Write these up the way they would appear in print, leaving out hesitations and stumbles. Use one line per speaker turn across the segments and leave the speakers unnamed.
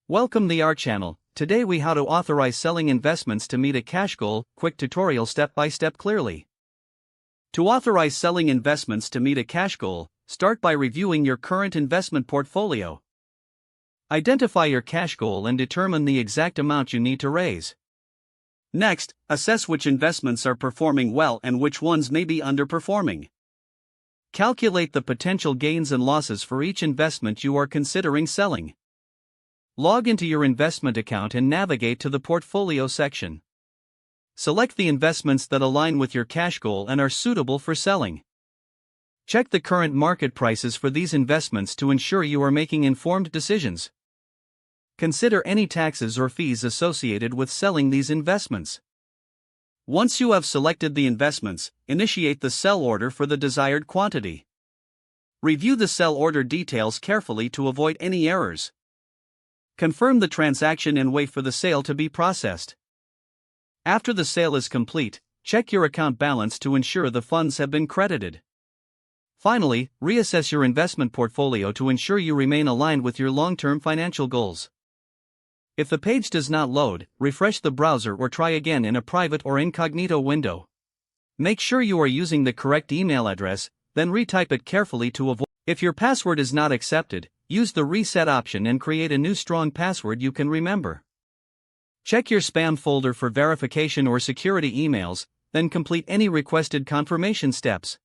Welcome to our channel. Today we how to authorize selling investments to meet a cash goal. Quick tutorial step by step clearly. To authorize selling investments to meet a cash goal, start by reviewing your current investment portfolio. Identify your cash goal and determine the exact amount you need to raise. Next, assess which investments are performing well and which ones may be underperforming. Calculate the potential gains and losses for each investment you are considering selling. Log into your investment account and navigate to the portfolio section. Select the investments that align with your cash goal and are suitable for selling. Check the current market prices for these investments to ensure you are making informed decisions. Consider any taxes or fees associated with selling these investments. Once you have selected the investments, initiate the sell order for the desired quantity. Review the sell order details carefully to avoid any errors. Confirm the transaction and wait for the sale to be processed. After the sale is complete, check your account balance to ensure the funds have been credited. Finally, reassess your investment portfolio to ensure you remain aligned with your long-term financial goals. If the page does not load, refresh the browser or try again in a private or incognito window. Make sure you are using the correct email address, then retype it carefully to avoid. If your password is not accepted, use the reset option and create a new strong password you can remember. Check your spam folder for verification or security emails, then complete any requested confirmation steps.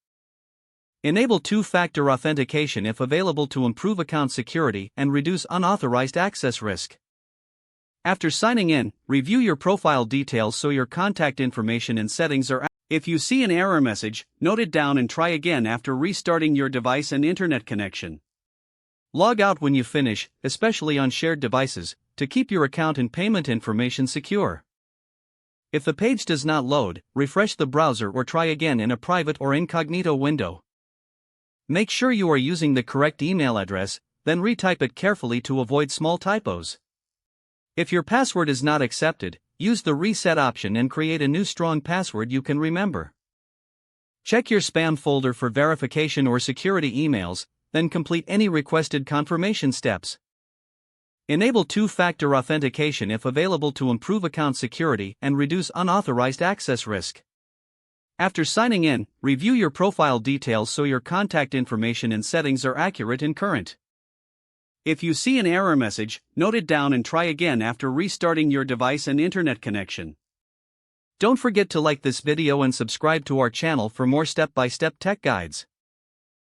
Enable two-factor authentication if available to improve account security and reduce unauthorized access risk. After signing in, review your profile details so your contact information and settings are. If you see an error message, note it down and try again after restarting your device and internet connection. Log out when you finish, especially on shared devices, to keep your account and payment information secure. If the page does not load, refresh the browser or try again in a private or incognito window. Make sure you are using the correct email address, then retype it carefully to avoid small typos. If your password is not accepted, use the reset option and create a new strong password you can remember. Check your spam folder for verification or security emails, then complete any requested confirmation steps. Enable two-factor authentication if available to improve account security and reduce unauthorized access risk. After signing in, review your profile details so your contact information and settings are accurate and current. If you see an error message, note it down and try again after restarting your device and internet connection. Don't forget to like this video and subscribe to our channel for more step-by-step tech guides.